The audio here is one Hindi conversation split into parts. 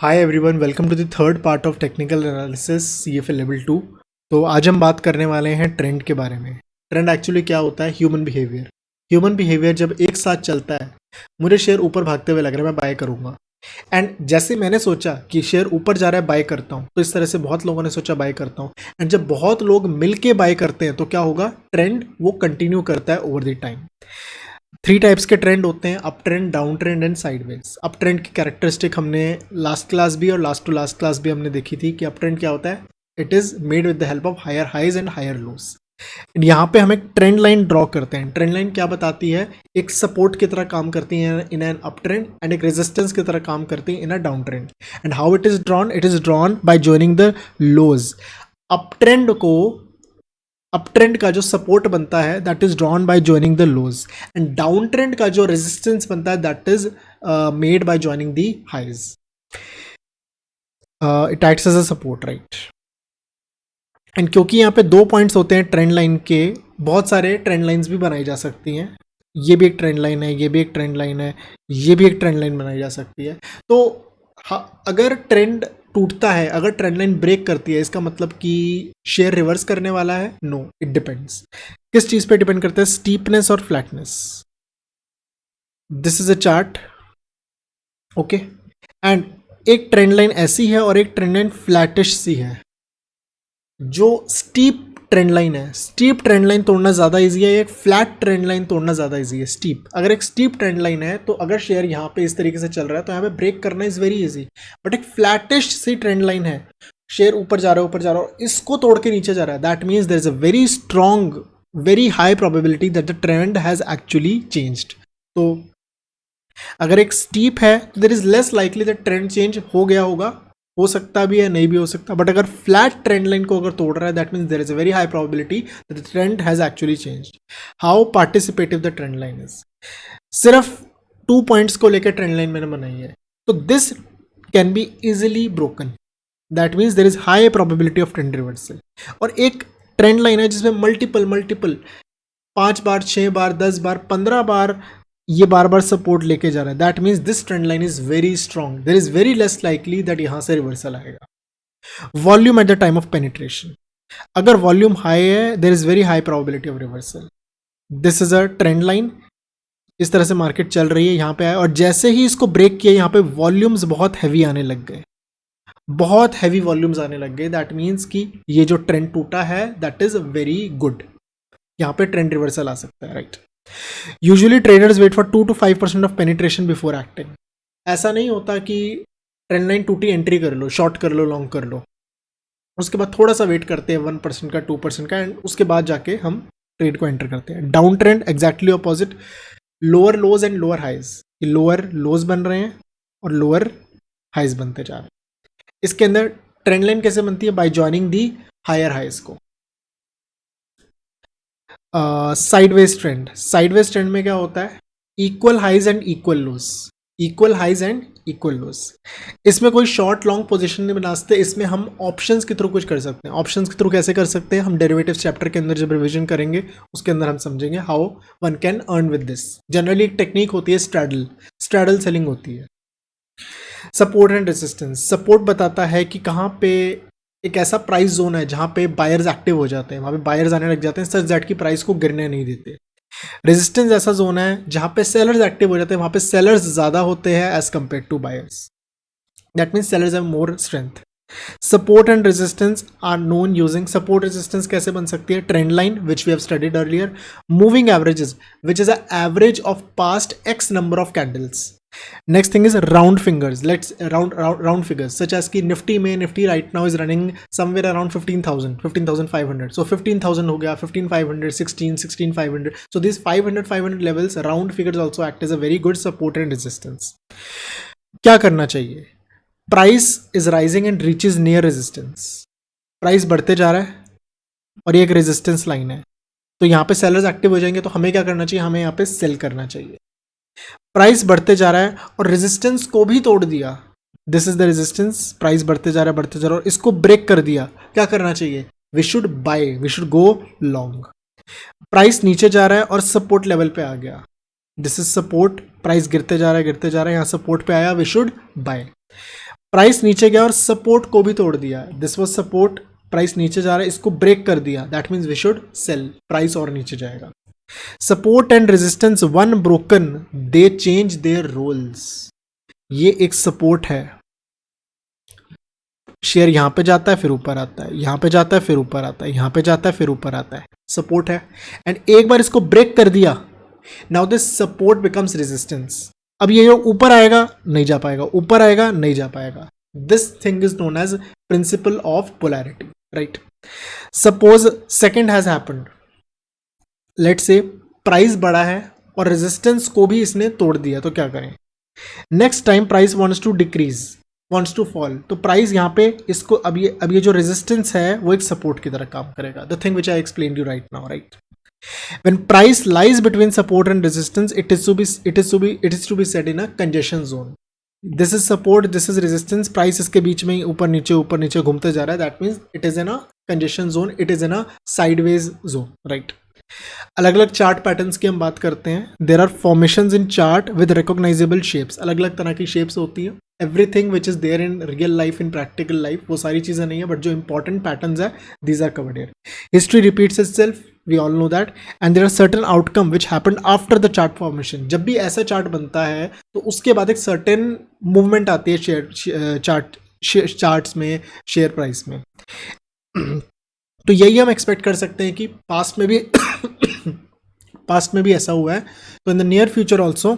Hi everyone, welcome to the third part of technical analysis CFA level 2। तो आज हम बात करने वाले हैं ट्रेंड के बारे में। ट्रेंड एक्चुअली क्या होता है? Human behaviour. ह्यूमन बिहेवियर जब एक साथ चलता है, मुझे शेयर ऊपर भागते हुए लग रहा है, मैं बाय करूंगा। एंड जैसे मैंने सोचा कि शेयर ऊपर जा रहा है, बाय करता हूँ, तो इस तरह से बहुत लोगों ने सोचा बाय करता हूँ। एंड जब बहुत लोग मिलके बाय करते हैं तो क्या होगा? ट्रेंड वो कंटिन्यू करता है over the time. Three types के ट्रेंड होते हैं: up trend, down trend and sideways. Up trend की कैरेक्टरिस्टिक हमने लास्ट क्लास भी और लास्ट टू लास्ट क्लास भी हमने देखी थी कि अप ट्रेंड क्या होता है। It is made with the help of higher highs and higher lows. यहाँ पे हम एक ट्रेंड लाइन ड्रॉ करते हैं। ट्रेंड लाइन क्या बताती है? एक सपोर्ट की तरह काम करती है in an up trend and एक रेजिस्टेंस की तरह काम करती है in a down trend. And how it is drawn? It is drawn by joining the lows. Up trend को, अप ट्रेंड का जो सपोर्ट बनता है that is drawn by joining the lows, and down trend का जो रेजिस्टेंस बनता है that is made by joining the highs. It acts as a support, right. And क्योंकि यहाँ पे दो पॉइंट्स होते हैं ट्रेंड लाइन के, बहुत सारे ट्रेंड लाइंस भी बनाई जा सकती हैं। ये भी एक ट्रेंड लाइन है, ये भी एक ट्रेंड लाइन है, ये भी एक ट्रेंड लाइन बनाई जा सकती है। तो अगर ट्रेंड टूटता है, अगर ट्रेंड लाइन ब्रेक करती है, इसका मतलब कि शेयर रिवर्स करने वाला है? No, it depends. किस चीज पे डिपेंड करता है? स्टीपनेस और flatness. This is a chart, okay. And एक ट्रेंड लाइन ऐसी है और एक ट्रेंड लाइन फ्लैटिश सी है। जो स्टीप ट्रेंड लाइन है, स्टीप ट्रेंड लाइन तोड़ना ज़्यादा इजी है, एक फ्लैट ट्रेंड लाइन तोड़ना ज़्यादा इजी है? स्टीप, अगर एक स्टीप ट्रेंड लाइन है तो अगर शेयर यहाँ पे इस तरीके से चल रहा है तो यहाँ पे ब्रेक करना इज़ वेरी इजी। बट एक फ्लैटिश सी ट्रेंड लाइन है, शेयर ऊपर जा रहा है, ऊपर जा रहा है, इसको तोड़ के नीचे जा रहा है, that means there is a very strong, very high probability that the trend has actually changed. तो अगर एक स्टीप है तो there is less likely that trend change हो गया होगा, हो सकता भी है, नहीं भी हो सकता। बट अगर फ्लैट ट्रेंड लाइन को अगर तोड़ रहा है that means there is a very high probability that the trend has actually changed. How participative the trend line is. सिर्फ 2 पॉइंट्स को लेकर ट्रेंड लाइन मैंने बनाई है, तो this can be easily broken, that means there is high probability of trend reversal. और एक ट्रेंड लाइन है जिसमें मल्टीपल मल्टीपल 5 बार, 6 बार, 10 बार, 15 बार ये बार बार सपोर्ट लेके जा रहा है, that means this trend line is very strong, there is very less likely that यहां से रिवर्सल आएगा। Volume at the time of penetration, अगर वॉल्यूम हाई है there is very high probability of reversal. This is a trend line, इस तरह से मार्केट चल रही है, यहाँ पे आए और जैसे ही इसको ब्रेक किया यहाँ पे वॉल्यूम्स बहुत हैवी आने लग गए, बहुत हैवी वॉल्यूम्स आने लग गए। दैट मीन्स कि ये जो ट्रेंड टूटा है दैट इज वेरी गुड, यहाँ पे ट्रेंड रिवर्सल आ सकता है, right. Usually traders wait for 2 to 5% of penetration before acting. ऐसा नहीं होता कि ट्रेंड लाइन टूटी एंट्री कर लो, शॉर्ट कर लो, लॉन्ग कर लो, उसके बाद थोड़ा सा वेट करते हैं 1% का, 2% का, एंड उसके बाद जाके हम ट्रेड को एंटर करते हैं। Down trend exactly opposite, lower lows and lower highs, lower lows बन रहे हैं और लोअर हाइज बनते जा रहे हैं। इसके अंदर ट्रेंड लाइन कैसे बनती है? By joining the higher highs को। साइडवेज ट्रेंड, साइडवेज ट्रेंड में क्या होता है? Equal highs and equal lows, equal highs and equal lows. इसमें कोई शॉर्ट लॉन्ग पोजीशन नहीं बना सकते, इसमें हम ऑप्शंस के थ्रू कुछ कर सकते हैं। ऑप्शंस के थ्रू कैसे कर सकते हैं? हम डेरिवेटिव चैप्टर के अंदर जब रिवीजन करेंगे उसके अंदर हम समझेंगे how one can earn with this. Generally एक टेक्निक होती है स्ट्रैडल, स्ट्रैडल सेलिंग होती है। सपोर्ट एंड रेजिस्टेंस, सपोर्ट बताता है कि कहाँ पे एक ऐसा प्राइस जोन है जहाँ पे बायर्स एक्टिव हो जाते हैं, वहाँ पे बायर्स आने लग जाते हैं सच दैट की प्राइस को गिरने नहीं देते। रेजिस्टेंस ऐसा जोन है जहाँ पे सेलर्स एक्टिव हो जाते हैं, वहाँ पे सेलर्स ज़्यादा होते हैं as compared to buyers, that means sellers have more strength. Support and resistance are known using, support resistance कैसे बन सकती है? Trend line which we have studied earlier, moving averages which is a average of past x number of candles. Next thing is round figures. Let's round figures such as कि Nifty में, Nifty right now is running somewhere around 15,000, 15,500. So 15,000 हो गया, 15,500, 16, 16,500. So these 500 levels, round figures also act as a very good support and resistance. क्या करना चाहिए? Price is rising and reaches near resistance. Price बढ़ते जा रहा है और ये एक resistance line है, तो यहाँ पे sellers active हो जाएंगे, तो हमें क्या करना चाहिए? हमें यहाँ पे sell करना चाहिए। प्राइस बढ़ते जा रहा है और रेजिस्टेंस को भी तोड़ दिया, this is the resistance, price बढ़ते जा रहा है, बढ़ते जा रहा है और इसको ब्रेक कर दिया, क्या करना चाहिए? We should buy, we should go long. Price नीचे जा रहा है और सपोर्ट लेवल पे आ गया, दिस इज सपोर्ट, प्राइस गिरते जा रहा है, गिरते जा रहा है, यहाँ सपोर्ट पे आया, वी शुड बाय। प्राइस नीचे गया और सपोर्ट को भी तोड़ दिया, दिस वाज सपोर्ट, प्राइस नीचे जा रहा है, इसको ब्रेक कर दिया, that means we should sell, price और नीचे जाएगा। Support and resistance one broken, they change their roles, ये एक सपोर्ट है, शेयर यहां पे जाता है फिर ऊपर आता है, यहां पे जाता है फिर ऊपर आता है, यहां पे जाता है फिर ऊपर आता है, सपोर्ट है। एंड एक बार इसको ब्रेक कर दिया, now this support becomes resistance, अब ये जो ऊपर आएगा नहीं जा पाएगा, ऊपर आएगा नहीं जा पाएगा, this thing is known as principle of polarity, right. Suppose second has happened, let's say price बढ़ा है और रेजिस्टेंस को भी इसने तोड़ दिया, तो क्या करें? Next time price wants to decrease, wants to fall, तो प्राइस यहाँ पे इसको अब ये जो रेजिस्टेंस है वो एक सपोर्ट की तरह काम करेगा, the thing which I explain you right now, right. When price lies between support and resistance, it is to be said in a congestion zone. This is support, this is resistance, price इसके बीच में ऊपर नीचे घूमते जा रहा है, that means it is in a congestion zone, it is in a sideways zone, right? अलग अलग चार्ट पैटर्न्स की हम बात करते हैं। There are formations in chart with recognisable shapes, अलग अलग तरह की शेप्स होती हैं। Everything which is there in real life, in practical life, वो सारी चीज़ें नहीं है, बट जो इंपॉर्टेंट पैटर्न्स है these are covered here. History repeats itself, we all know that, and there are certain outcome which happened after the chart formation. जब भी ऐसा चार्ट बनता है तो उसके बाद एक सर्टेन मूवमेंट आती है चार्ट्स में, शेयर प्राइस में। तो यही हम एक्सपेक्ट कर सकते हैं कि पास्ट में भी ऐसा हुआ है, तो in the near future also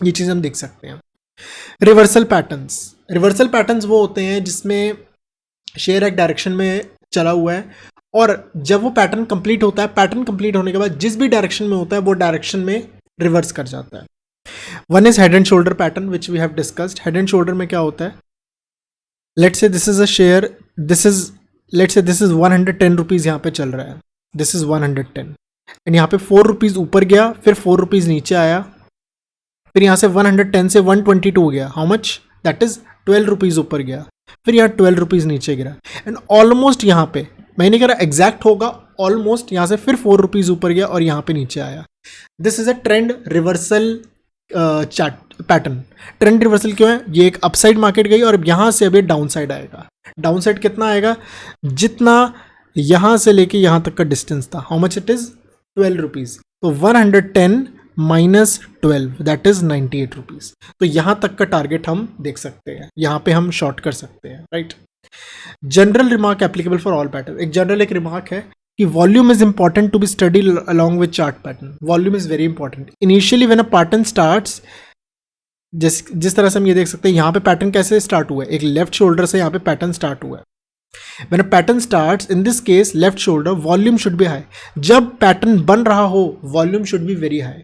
ये चीज़ हम देख सकते हैं। रिवर्सल पैटर्न्स वो होते हैं जिसमें शेयर एक डायरेक्शन में चला हुआ है और जब वो पैटर्न कंप्लीट होता है, पैटर्न कंप्लीट होने के बाद जिस भी डायरेक्शन में होता है वो डायरेक्शन में रिवर्स कर जाता है। One is head and shoulder pattern which we have discussed. Head and shoulder में क्या होता है, let's say this is a share, let's say this is 110 rupees यहाँ पे चल रहा है, दिस इज 110 एंड यहाँ पे 4 रुपीज़ ऊपर गया, फिर 4 रुपीज़ नीचे आया, फिर यहाँ से 110 से 122 हो गया, how much, that is 12 rupees ऊपर गया, फिर यहाँ 12 रुपीज़ नीचे गिरा एंड ऑलमोस्ट यहाँ पे, मैं नहीं कह रहा एग्जैक्ट होगा, ऑलमोस्ट यहाँ से फिर 4 रुपीज़ ऊपर गया और यहाँ पे नीचे आया। This is a trend reversal chart pattern. Trend reversal क्यों है, ये एक अपसाइड मार्केट गई और यहाँ से अभी डाउन साइड आएगा। डाउन साइड कितना आएगा, जितना यहाँ से लेके यहाँ तक का डिस्टेंस था, how much it is, 12 rupees, तो 110 माइनस 12 दैट इज 98 रुपीज़। तो यहाँ तक का टारगेट हम देख सकते हैं, यहाँ पे हम शॉर्ट कर सकते हैं, right. General remark applicable for all pattern, एक रिमार्क है कि volume is important to be study along with chart pattern. Volume is very important. Initially when a pattern starts, जिस तरह से हम ये देख सकते हैं यहाँ पे पैटर्न कैसे स्टार्ट हुआ है, एक लेफ्ट शोल्डर से यहाँ पे पैटर्न स्टार्ट हुआ है। When a pattern starts, in this case left shoulder, volume should be high. जब पैटर्न बन रहा हो volume should be very high.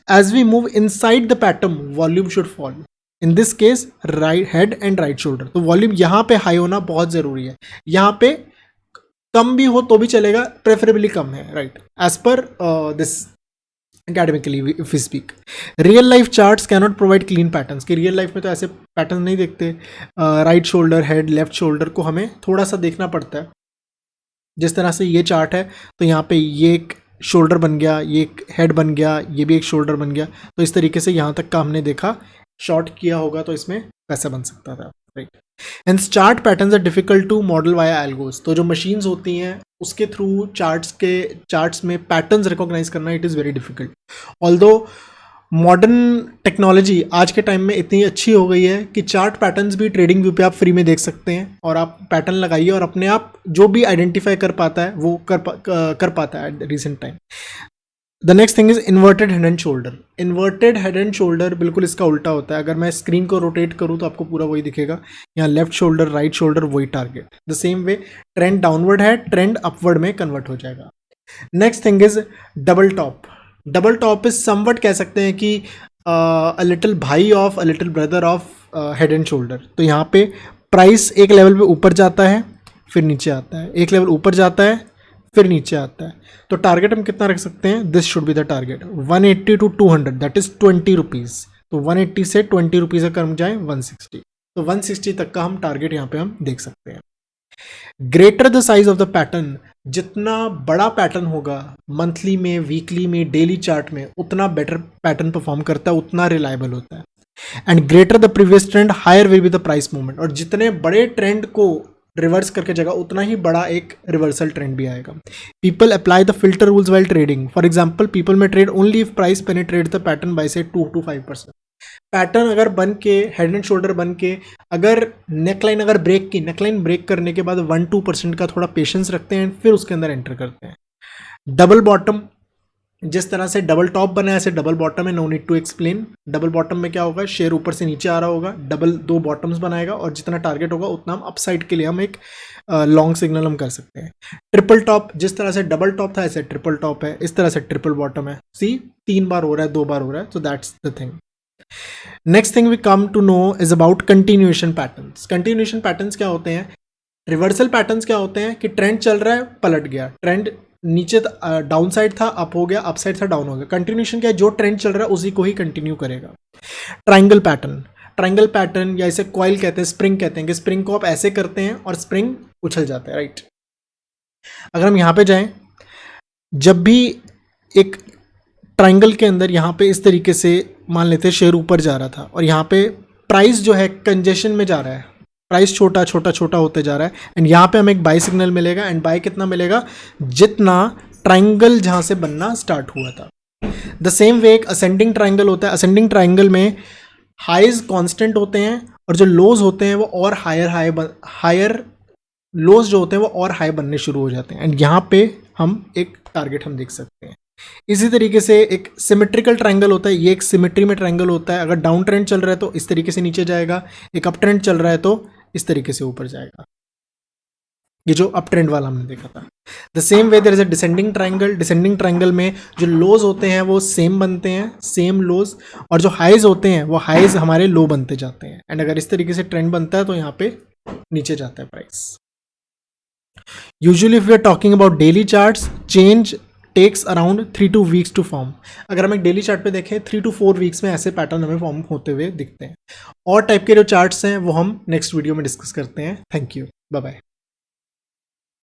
As we move inside the pattern, volume should fall. In this case right head and right shoulder. तो volume यहाँ पे high होना बहुत जरूरी है। यहाँ पे कम भी हो तो भी चलेगा, preferably कम है, right? As per this academically if we speak. Real life charts cannot provide clean patterns, कि रियल लाइफ में तो ऐसे पैटर्न नहीं देखते। Right shoulder, head, left shoulder को हमें थोड़ा सा देखना पड़ता है। जिस तरह से ये चार्ट है तो यहाँ पे ये एक शोल्डर बन गया, ये एक हेड बन गया, ये भी एक शोल्डर बन गया, तो इस तरीके से यहाँ तक का हमने देखा। शॉर्ट किया होगा तो इसमें वैसा बन सकता था, right. And chart patterns are difficult to model via algos, तो जो मशीन्स होती हैं उसके थ्रू चार्ट्स में पैटर्न्स रिकॉग्नाइज करना it is very difficult. Although modern technology आज के टाइम में इतनी अच्छी हो गई है कि चार्ट पैटर्न्स भी ट्रेडिंग व्यू पे आप फ्री में देख सकते हैं और आप पैटर्न लगाइए और अपने आप जो भी आइडेंटिफाई कर पाता है वो कर पाता है at recent time. The next thing is inverted head and shoulder. Inverted head and shoulder बिल्कुल इसका उल्टा होता है। अगर मैं स्क्रीन को रोटेट करूँ तो आपको पूरा वही दिखेगा, यहाँ लेफ्ट शोल्डर, राइट शोल्डर, वही target. The same way trend downward है, ट्रेंड अपवर्ड में कन्वर्ट हो जाएगा। Next thing is double top. Double top is somewhat कह सकते हैं कि अ लिटिल भाई of, a little brother of head and shoulder. तो यहाँ पे प्राइस एक लेवल पे ऊपर जाता है फिर नीचे आता है, एक लेवल ऊपर जाता है फिर नीचे आता है। तो टारगेट हम कितना रख सकते हैं, this should be the target 180 to 200 that is 20 rupees. तो 180 से 20 रुपीज़ अगर हम जाए 160, तो 160 तक का हम टारगेट यहाँ पे हम देख सकते हैं। Greater the size of the pattern, जितना बड़ा पैटर्न होगा मंथली में, वीकली में, डेली चार्ट में, उतना बेटर पैटर्न परफॉर्म करता है, उतना रिलायबल होता है। And greater the previous trend higher will be the price movement. और जितने बड़े ट्रेंड को रिवर्स करके जाएगा उतना ही बड़ा एक रिवर्सल ट्रेंड भी आएगा। People apply the filter rules while trading. For example people may trade only if price penetrate the pattern by say 2 to 5%। Pattern अगर बन के हेड एंड शोल्डर बन के अगर नेकलाइन अगर ब्रेक की, नेकलाइन ब्रेक करने के बाद 1-2% का थोड़ा पेशेंस रखते हैं, फिर उसके अंदर एंटर करते हैं। डबल बॉटम, जिस तरह से डबल टॉप बना है ऐसे डबल बॉटम है, no need to explain. Double bottom में क्या होगा, शेयर ऊपर से नीचे आ रहा होगा, डबल 2 बॉटम्स बनाएगा और जितना टारगेट होगा उतना हम अपसाइड के लिए हम एक लॉन्ग सिग्नल हम कर सकते हैं। ट्रिपल टॉप, जिस तरह से डबल टॉप था ऐसे ट्रिपल टॉप है, इस तरह से ट्रिपल बॉटम है। सी 3 बार हो रहा है, 2 बार हो रहा है, so that's the thing. Next thing we come to know is about continuation patterns. Continuation patterns क्या होते हैं, रिवर्सल पैटर्न्स क्या होते हैं कि ट्रेंड चल रहा है, पलट गया, ट्रेंड नीचे डाउन साइड था, अप हो गया, अप साइड था, डाउन हो गया। कंटिन्यूएशन क्या है, जो ट्रेंड चल रहा है उसी को ही कंटिन्यू करेगा। ट्राइंगल पैटर्न, ट्राइंगल पैटर्न या इसे कॉइल कहते हैं, स्प्रिंग कहते हैं कि स्प्रिंग को आप ऐसे करते हैं और स्प्रिंग उछल जाता है, राइट। अगर हम यहाँ पे जाएं, जब भी एक ट्राइंगल के अंदर यहाँ पे इस तरीके से मान लेते हैं शेयर ऊपर जा रहा था और यहाँ पे प्राइस जो है कंजेशन में जा रहा है, प्राइस छोटा छोटा छोटा होते जा रहा है, एंड यहाँ पे हमें एक बाई सिग्नल मिलेगा। एंड बाई कितना मिलेगा, जितना ट्राइंगल जहाँ से बनना स्टार्ट हुआ था। द सेम वे एक असेंडिंग ट्राइंगल होता है। असेंडिंग ट्राइंगल में हाईज कांस्टेंट होते हैं और जो लोज होते हैं वो और हायर लोज जो होते हैं वो और हाई बनने शुरू हो जाते हैं। एंड यहाँ पे हम एक टारगेट हम देख सकते हैं। इसी तरीके से एक सिमेट्रिकल ट्रायंगल होता है, ये एक सिमेट्री में ट्रायंगल होता है। अगर डाउन ट्रेंड चल रहा है तो इस तरीके से नीचे जाएगा, एक अप ट्रेंड चल रहा है तो इस तरीके से ऊपर जाएगा। ये जो अप ट्रेंड वाला हमने देखा था। The same way there is a descending triangle. Descending triangle में जो लोज होते हैं वो सेम बनते हैं, सेम लोज, और जो हाइज होते हैं वो हाइज हमारे लो बनते जाते हैं। एंड अगर इस तरीके से ट्रेंड बनता है तो यहाँ पे नीचे जाता है price. Usually if we are talking about daily charts, change takes around 3 to 4 weeks to form. अगर हम एक डेली चार्ट पे देखें 3 to 4 वीक्स में ऐसे पैटर्न हमें फॉर्म होते हुए दिखते हैं। और टाइप के जो चार्ट्स हैं वो हम नेक्स्ट वीडियो में डिस्कस करते हैं। Thank you, bye bye.